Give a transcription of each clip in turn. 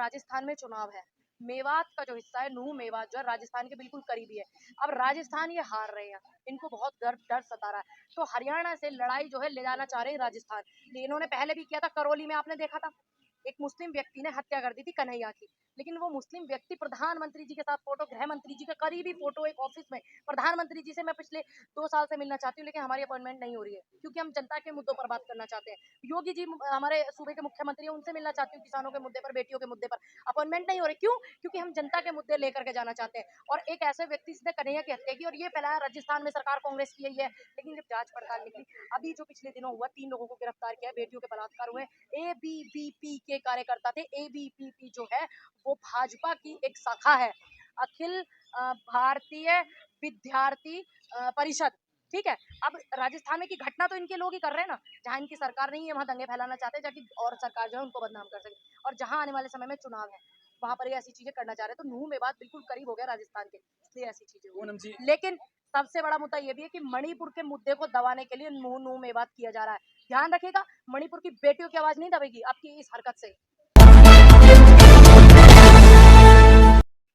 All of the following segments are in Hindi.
राजस्थान में चुनाव है, मेवात का जो हिस्सा है, नूह मेवात जो है राजस्थान के बिल्कुल करीबी है। अब राजस्थान ये हार रहे हैं, इनको बहुत डर सता रहा है, तो हरियाणा से लड़ाई जो है ले जाना चाह रहे हैं राजस्थान। इन्होंने पहले भी किया था, करौली में आपने देखा था, एक मुस्लिम व्यक्ति ने हत्या कर दी थी कन्हैया की, लेकिन वो मुस्लिम व्यक्ति प्रधानमंत्री जी के साथ फोटो, गृह मंत्री जी के करीबी फोटो एक ऑफिस में, प्रधानमंत्री जी से मैं पिछले 2 साल से मिलना चाहती हूँ, लेकिन हमारी अपॉइंटमेंट नहीं हो रही है, क्योंकि हम जनता के मुद्दों पर बात करना चाहते हैं। योगी जी हमारे सूबे के मुख्यमंत्री हैं, उनसे मिलना चाहती हूँ, किसानों के मुद्दे पर, बेटियों के मुद्दे पर अपॉइंटमेंट नहीं हो रही। क्यों? क्योंकि हम जनता के मुद्दे लेकर के जाना चाहते हैं। और एक ऐसे व्यक्ति जिसने कन्हैया की हत्या की और ये फैलाया राजस्थान में सरकार कांग्रेस की है, लेकिन जब जांच पड़ताल निकली, अभी जो पिछले दिनों हुआ, 3 लोगों को गिरफ्तार किया, बेटियों के बलात्कार हुए, एबीवीपी के कार्यकर्ता थे। एबीवीपी जो है वो भाजपा की एक शाखा है, अखिल भारतीय विद्यार्थी परिषद, ठीक है। अब राजस्थान में की घटना तो इनके लोग ही कर रहे हैं ना, जहाँ इनकी सरकार नहीं है वहां दंगे फैलाना चाहते हैं, ताकि और सरकार जो है उनको बदनाम कर सके, और जहां आने वाले समय में चुनाव है वहां पर ये ऐसी चीजें करना चाह रहे हैं। तो नूह में बात बिल्कुल करीब हो गया राजस्थान के, इसलिए ऐसी चीजें हो रही। लेकिन सबसे बड़ा मुद्दा ये भी है कि मणिपुर के मुद्दे को दबाने के लिए नूह में बात किया जा रहा है। ध्यान रखिएगा, मणिपुर की बेटियों की आवाज नहीं दबेगी आपकी इस हरकत से।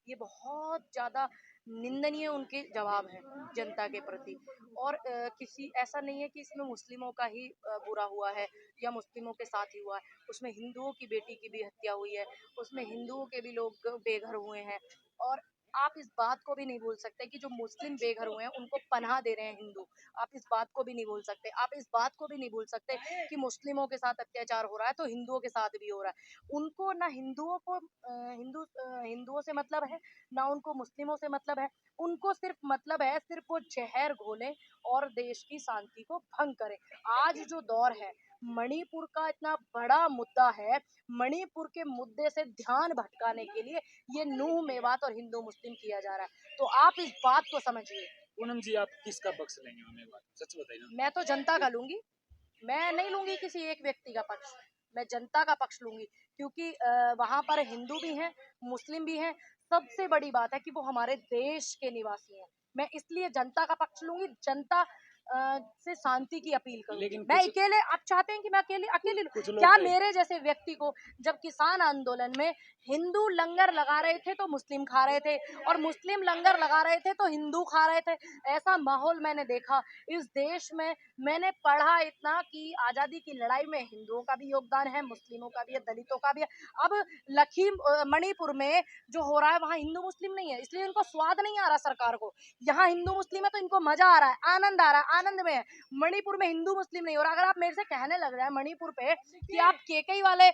ये बहुत ज्यादा निंदनीय उनके जवाब है जनता के प्रति। और किसी ऐसा नहीं है कि इसमें मुस्लिमों का ही बुरा हुआ है या मुस्लिमों के साथ ही हुआ है, उसमें हिंदुओं की बेटी की भी हत्या हुई है, उसमें हिंदुओं के भी लोग बेघर हुए हैं। और आप इस बात को भी नहीं भूल सकते कि जो मुस्लिम बेघर हुए हैं उनको पनाह दे रहे हैं हिंदू, आप इस बात को भी नहीं भूल सकते। आप इस बात को भी नहीं भूल सकते कि मुस्लिमों के साथ अत्याचार हो रहा है तो हिंदुओं के साथ भी हो रहा है। उनको ना हिंदुओं को हिंदुओं से मतलब है, ना उनको मुस्लिमों से मतलब है। उनको सिर्फ मतलब है, सिर्फ वो जहर घोलें और देश की शांति को भंग करें। आज जो दौर है, मणिपुर का इतना बड़ा मुद्दा है, मणिपुर के मुद्दे से ध्यान भटकाने के लिए ये नूह मेवात और हिंदू मुस्लिम किया जा रहा है। तो आप इस बात को समझिए। पूनम जी, आप किसका पक्ष लेंगे? हमें बात सच बताइए। मैं तो जनता का लूंगी, मैं नहीं लूंगी किसी एक व्यक्ति का पक्ष, मैं जनता का पक्ष लूंगी, क्योंकि वहां पर हिंदू भी हैं, मुस्लिम भी हैं। सबसे बड़ी बात है कि वो हमारे देश के निवासी हैं। मैं इसलिए जनता का पक्ष लूंगी, जनता से शांति की अपील करूंगी। मैं अकेले, आप चाहते हैं कि मैं अकेले अकेले क्या मेरे जैसे व्यक्ति को जब किसान आंदोलन में हिंदू लंगर लगा रहे थे तो मुस्लिम खा रहे थे, और मुस्लिम लंगर लगा रहे थे तो हिंदू खा रहे थे, ऐसा माहौल मैंने देखा इस देश में। मैंने पढ़ा इतना कि आजादी की लड़ाई में हिंदुओं का भी योगदान है, मुस्लिमों का भी है, दलितों का भी है। अब मणिपुर में जो हो रहा है वहाँ हिंदू मुस्लिम नहीं है, इसलिए इनको स्वाद नहीं आ रहा सरकार को। यहाँ हिंदू मुस्लिम है तो इनको मजा आ रहा है, आनंद आ रहा है, आनंद में है। मणिपुर में हिंदू मुस्लिम नहीं हो रहा। अगर आप मेरे से कहने लग रहे हैं मणिपुर पे कि आप केकई वाले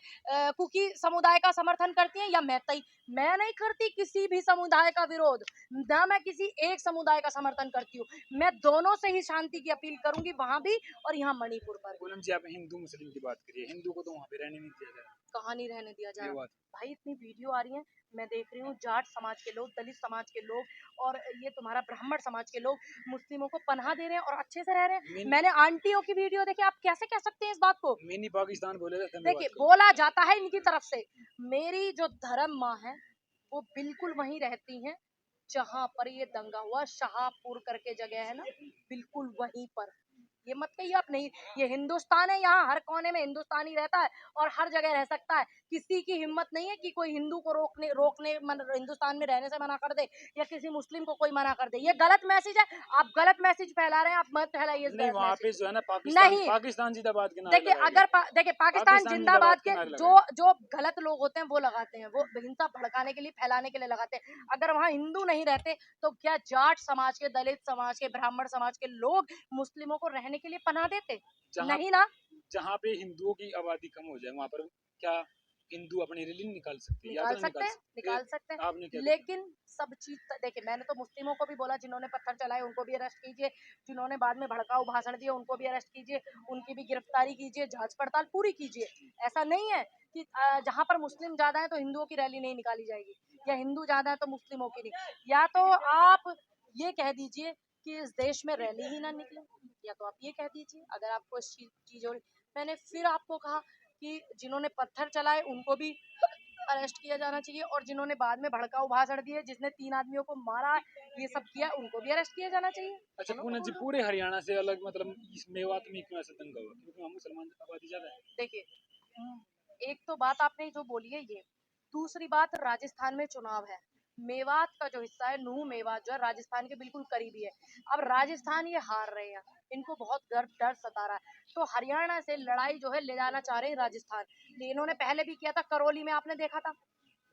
कुकी समुदाय का समर्थन करती हैं या मैतई, मैं नहीं करती किसी भी समुदाय का विरोध, ना मैं किसी एक समुदाय का समर्थन करती हूँ। मैं दोनों से ही शांति की अपील करूंगी, वहां भी और यहाँ मणिपुर पर। पूनम जी, आप हिंदू मुस्लिम की बात करिए, हिंदू को तो वहाँ पे रहने नहीं दिया जाएगा। कहाँ नहीं रहने दिया जा रहा भाई, इतनी वीडियो आ रही है, मैं देख रही हूँ, जाट समाज के लोग, दलित समाज के लोग और ये तुम्हारा ब्राह्मण समाज के लोग मुस्लिमों को पनाह दे रहे हैं और अच्छे से रह रहे हैं। मैंने आंटियों की वीडियो देखी, आप कैसे कह सकते हैं इस बात को? मिनी पाकिस्तान बोले जाते हैं। देखिए, बोला जाता है इनकी तरफ से। मेरी जो धर्म माँ है वो बिल्कुल वहीं रहती हैं जहां पर ये दंगा हुआ, शाहपुर करके जगह है ना, बिल्कुल वहीं पर। ये मत कहिए आप नहीं, ये हिंदुस्तान है, यहाँ हर कोने में हिंदुस्तानी रहता है और हर जगह रह सकता है। किसी की हिम्मत नहीं है कि कोई हिंदू को रोकने हिंदुस्तान में रहने से मना कर दे या किसी मुस्लिम को कोई मना कर दे। ये गलत मैसेज है, आप गलत मैसेज फैला रहे हैं, आप मत फैलाइए इस गलत वहाँ पे मैसेज। जो है ना पाकिस्तान जिंदाबाद के नारे देखिए, अगर देखिए पाकिस्तान जिंदाबाद के जो गलत लोग होते हैं वो लगाते हैं, वो हिंसा भड़काने के लिए, फैलाने के लिए लगाते हैं। अगर वहाँ हिंदू नहीं रहते तो क्या जाट समाज के, दलित समाज के, ब्राह्मण समाज के लोग मुस्लिमों को रहने के लिए पनाह देते? नहीं ना। जहाँ पे हिंदुओं की आबादी कम हो जाए वहाँ पर क्या हिंदू अपनी रैली निकाल सकते हैं? निकाल सकते हैं, लेकिन सब चीज देखिए, मैंने तो मुस्लिमों को भी बोला, जिन्होंने पत्थर चलाए उनको भी अरेस्ट कीजिए, जिन्होंने बाद में भड़काऊ भाषण दिए उनको भी अरेस्ट कीजिए, उनकी भी गिरफ्तारी कीजिए, जांच पड़ताल पूरी कीजिए। ऐसा नहीं है कि जहाँ पर मुस्लिम ज्यादा है तो हिंदुओं की रैली नहीं निकाली जाएगी, या हिंदू ज्यादा है तो मुस्लिमों की नहीं। या तो आप ये कह दीजिए कि इस देश में रैली ही ना निकले, या तो आप ये कह दीजिए अगर आपको इस चीज और मैंने फिर आपको कहा कि जिन्होंने पत्थर चलाए उनको भी अरेस्ट किया जाना चाहिए, और जिन्होंने बाद में भड़काऊ भाषण दिए, जिसने 3 आदमियों को मारा, ये सब किया, उनको भी अरेस्ट किया जाना चाहिए। अच्छा पूनम जी, पूरे हरियाणा से अलग मतलब इस मेवात में क्यों ऐसा दंगा हुआ? क्योंकि वहाँ मुसलमान आबादी ज्यादा है। देखिए, एक तो बात आपने जो बोली है, ये दूसरी बात, राजस्थान में चुनाव है। मेवात का जो हिस्सा है, नूह मेवात जो है राजस्थान के बिल्कुल करीबी है। अब राजस्थान ये हार रहे हैं, इनको बहुत गर्व डर सता रहा है, तो हरियाणा से लड़ाई जो है ले जाना चाह रहे हैं राजस्थान। इन्होंने पहले भी किया था, करौली में आपने देखा था,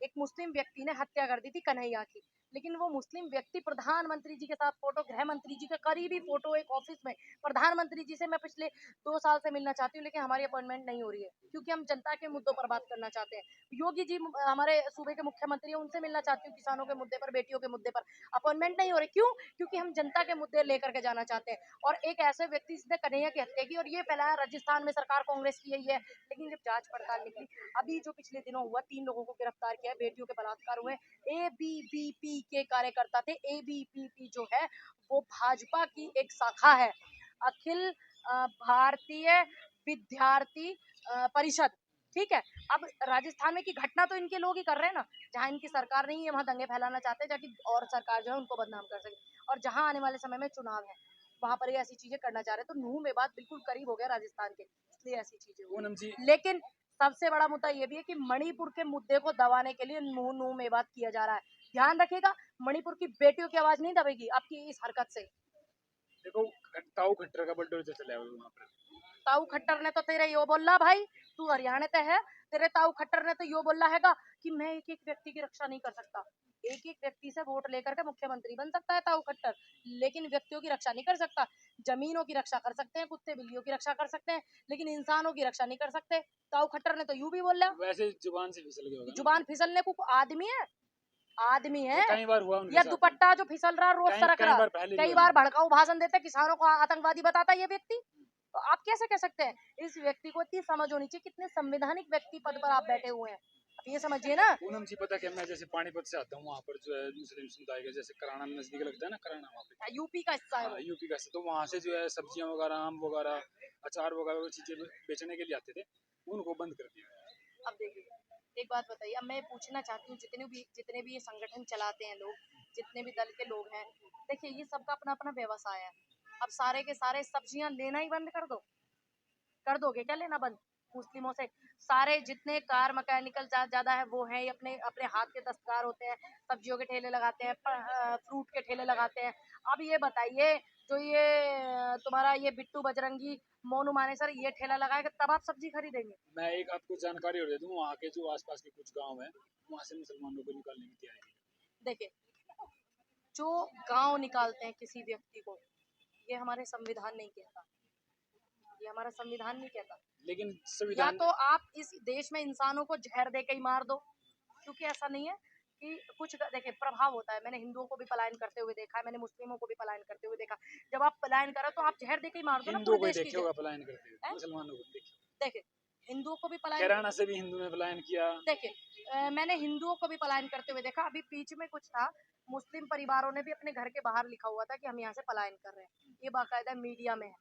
एक मुस्लिम व्यक्ति ने हत्या कर दी थी कन्हैया की, लेकिन वो मुस्लिम व्यक्ति प्रधानमंत्री जी के साथ फोटो, गृह मंत्री जी का करीबी फोटो एक ऑफिस में, प्रधानमंत्री जी से मैं पिछले 2 साल से मिलना चाहती हूँ, लेकिन हमारी अपॉइंटमेंट नहीं हो रही है, क्योंकि हम जनता के मुद्दों पर बात करना चाहते हैं। योगी जी हमारे सूबे के मुख्यमंत्री हैं, उनसे मिलना चाहती हूँ, किसानों के मुद्दे पर, बेटियों के मुद्दे पर अपॉइंटमेंट नहीं हो रही। क्यों? क्योंकि हम जनता के मुद्दे लेकर के जाना चाहते हैं। और एक ऐसे व्यक्ति जिसने कन्हैया की हत्या की और ये फैलाया राजस्थान में सरकार कांग्रेस की यही है, लेकिन जब जांच पड़ताल निकली, अभी जो पिछले दिनों हुआ, 3 लोगों को गिरफ्तार किया, बेटियों के बलात्कार हुए, एबीवीपी के कार्यकर्ता थे। एबीवीपी जो है वो भाजपा की एक शाखा है, अखिल भारतीय विद्यार्थी परिषद, ठीक है। अब राजस्थान में की घटना तो इनके लोग ही कर रहे हैं ना, जहाँ इनकी सरकार नहीं है वहां दंगे फैलाना चाहते हैं, ताकि और सरकार जो है उनको बदनाम कर सके, और जहाँ आने वाले समय में चुनाव है वहां पर ये ऐसी चीजें करना चाह रहे हैं। तो नूह में बात बिल्कुल करीब हो गया राजस्थान के, इसलिए ऐसी चीजें हो पूनम जी, रही। लेकिन सबसे बड़ा मुद्दा ये भी है कि मणिपुर के मुद्दे को दबाने के लिए नूह नूह में बात किया जा रहा है। ध्यान रखिएगा, मणिपुर की बेटियों की आवाज नहीं दबेगी आपकी इस हरकत से। देखो ताऊ खट्टर का बर्थडे जो चला है वहाँ पर, ताऊ खट्टर ने तो तेरे यो बोला भाई, तू हरियाणा ते है, तेरे ताऊ खट्टर ने तो यो बोला हैगा कि मैं एक एक व्यक्ति की रक्षा नहीं कर सकता। एक एक व्यक्ति से वोट लेकर के मुख्यमंत्री बन सकता है ताऊ खट्टर, लेकिन व्यक्तियों की रक्षा नहीं कर सकता। जमीनों की रक्षा कर सकते हैं, कुत्ते बिल्लियों की रक्षा कर सकते हैं, लेकिन इंसानों की रक्षा नहीं कर सकते। ताऊ खट्टर ने तो यूं भी बोला, वैसे जुबान से फिसल गया होगा ना, जुबान फिसलने को आदमी है, आदमी ये है, कई बार हुआ उनके या साथ में, दुपट्टा जो फिसल रहा रोज कई सरक कई रहा। बार पहले भी कई हुआ बार उनके भड़काऊ भाषण देते, किसानों को आतंकवादी बताता ये व्यक्ति, तो आप कैसे कह सकते हैं? इस व्यक्ति को इतनी समझ होनी चाहिए, कितने संवैधानिक व्यक्ति पद पर आप बैठे हुए हैं, आप ये समझिए ना। पूनम जी पता क्या, मैं जैसे पानीपत से आता हूँ, वहाँ पर जो है मुस्लिम समुदाय का, जैसे कराना नजदीक लगता है ना, कराना वहाँ पे, यूपी का हिस्सा है वो। हाँ यूपी का, तो वहाँ से जो है सब्जियाँ वगैरह, आम वगैरह, अचार वगैरह वो चीजें बेचने के लिए आते थे, उनको बंद कर दिया है। अब देखिए, एक बात बताइए, अब मैं पूछना चाहती हूँ, जितने भी ये संगठन चलाते हैं लोग, जितने भी दल के लोग हैं, देखिए ये सबका अपना अपना व्यवसाय है। अब सारे के सारे सब्जियां लेना ही बंद कर दो, कर दोगे क्या लेना बंद मुस्लिमों से? सारे जितने कार मैकेनिकल ज्यादा है वो हैं, ये अपने अपने हाथ के दस्तकार होते हैं, सब्जियों के ठेले लगाते हैं, फ्रूट के ठेले लगाते हैं। अब ये बताइए, जो ये तुम्हारा ये बिट्टू बजरंगी मोनू मानेसर ये ठेला लगाएगा, तब आप सब्जी खरीदेंगे? मैं एक आपको जानकारी और दे दूँ, वहाँ के जो आसपास के कुछ गांव हैं, वहाँ से मुसलमानों को निकालने की तैयारी है। देखिए, जो गांव निकालते हैं किसी व्यक्ति को, ये हमारे संविधान नहीं कहता, ये हमारा संविधान नहीं कहता। लेकिन या संविधान, तो आप इस देश में इंसानों को जहर दे के ही मार दो, क्योंकि ऐसा नहीं है कि कुछ, देखिए प्रभाव होता है, मैंने हिंदुओं को भी पलायन करते हुए देखा है, मैंने मुस्लिमों को भी पलायन करते हुए देखा। जब आप पलायन करो तो आप जहर दे के ही मार दो ना हिंदुओं पूरे को ही देश की देखे होगा पलायन करते हुए, मुसलमानों को नहीं देखे। देखिए, हिंदुओं को भी पलायन, कैराना से भी हिंदू ने पलायन किया। देखिए मैंने हिंदुओं को भी पलायन करते हुए देखा। अभी बीच में कुछ था, मुस्लिम परिवारों ने भी अपने घर के बाहर लिखा हुआ था कि हम यहाँ से पलायन कर रहे हैं, ये बाकायदा मीडिया में है।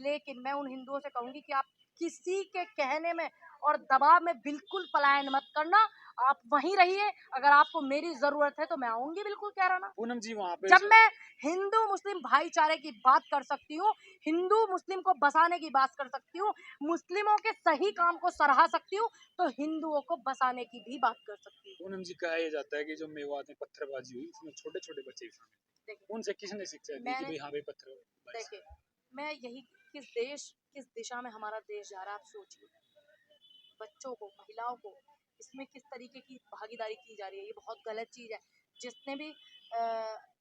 लेकिन मैं उन हिंदुओं से कहूंगी कि आप किसी के कहने में और दबाव में बिल्कुल पलायन मत करना, आप वहीं रहिए। अगर आपको मेरी जरूरत है तो मैं आऊंगी बिल्कुल कैराना। पूनम जी वहाँ पे जब मैं हिंदू मुस्लिम भाईचारे की बात कर सकती हूँ, हिंदू मुस्लिम को बसाने की बात कर सकती हूँ, मुस्लिमों के सही काम को सराहा सकती हूँ, तो हिंदुओं को बसाने की भी बात कर सकती हूँ। पूनम जी कहा यह जाता है कि जो मेवात में पत्थरबाजी हुई उसमें छोटे छोटे बच्चे भी शामिल थे। देखिए, उनसे किसने शिक्षा दी कि मैंने भाई हाँ भाई पत्थरबाजी? देखिए, मैं यही, किस दिशा में हमारा देश जा रहा है आप सोचिए। बच्चों को, महिलाओं को इसमें किस तरीके की भागीदारी की जा रही है, ये बहुत गलत चीज है। जिसने भी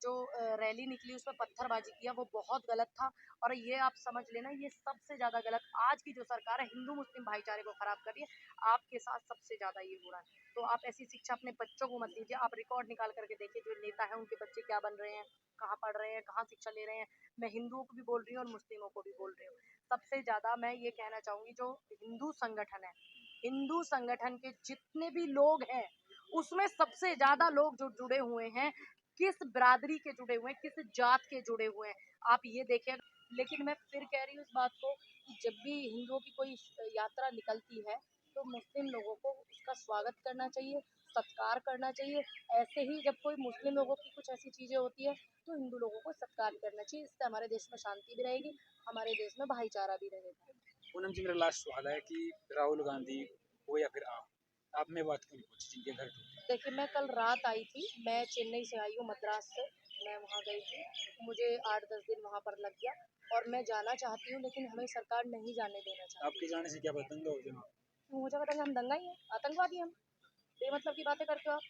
जो रैली निकली उसमें पत्थरबाजी किया वो बहुत गलत था। और ये आप समझ लेना, ये सबसे ज्यादा गलत आज की जो सरकार है हिंदू मुस्लिम भाईचारे को खराब कर रही है, आपके साथ सबसे ज्यादा ये हो रहा है। तो आप ऐसी शिक्षा अपने बच्चों को मत दीजिए। आप रिकॉर्ड निकाल करके देखिए, जो नेता है उनके बच्चे क्या बन रहे हैं, कहाँ पढ़ रहे हैं, कहाँ शिक्षा ले रहे हैं। मैं हिंदुओं को भी बोल रही हूँ और मुस्लिमों को भी बोल रही हूँ। सबसे ज्यादा मैं ये कहना चाहूंगी, जो हिंदू संगठन है, हिंदू संगठन के जितने भी लोग हैं उसमें सबसे ज्यादा लोग जो जुड़े हुए हैं, किस बिरादरी के जुड़े हुए हैं, किस जात के जुड़े हुए हैं, आप ये देखें। लेकिन मैं फिर कह रही हूँ इस बात को कि जब भी हिंदुओं की कोई यात्रा निकलती है तो मुस्लिम लोगों को उसका स्वागत करना चाहिए, सत्कार करना चाहिए। ऐसे ही जब कोई मुस्लिम लोगों की कुछ ऐसी चीजें होती है तो हिंदू लोगों को सत्कार करना चाहिए। इससे हमारे देश में शांति भी रहेगी, हमारे देश में भाईचारा भी रहेगा। पूनम जी मेरा लास्ट सवाल है कि राहुल गांधी हो या फिर आप, आप मेवात क्यों नहीं पहुंची जिनके घर टूटे? देखिए, मैं कल रात आई थी, मैं चेन्नई से आई हूँ मद्रास से, मैं वहाँ गई थी, मुझे 8-10 दिन वहाँ पर लग गया और मैं जाना चाहती हूँ लेकिन हमें सरकार नहीं जाने देना चाहती। आपके जाने से क्या पता दंगा हो जाए वहाँ? मुझे पता है हम दंगा ही हैं, आतंकवादी हम, बेमतलब की बातें करते हो आप।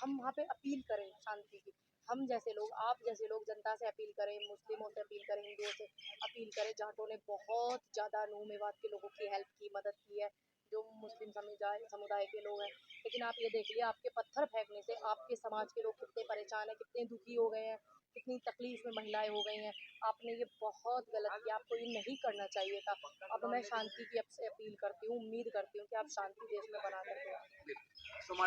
हम वहाँ पे अपील करें शांति की, हम जैसे लोग, आप जैसे लोग जनता से अपील करें, मुस्लिमों से अपील करें, हिंदुओं से अपील करें। जाटों ने बहुत ज़्यादा नूह मेवात के लोगों की हेल्प की, मदद की है, जो मुस्लिम समुदाय के लोग हैं। लेकिन आप ये देखिए, आपके पत्थर फेंकने से आपके समाज के लोग कितने परेशान हैं, कितने दुखी हो गए हैं, कितनी तकलीफ में महिलाएं हो गई हैं। आपने ये बहुत गलत किया, आपको ये नहीं करना चाहिए था। अब मैं शांति की आपसे अपील करती हूँ, उम्मीद करती हूँ कि आप शांति देश में बना कर दो। समाज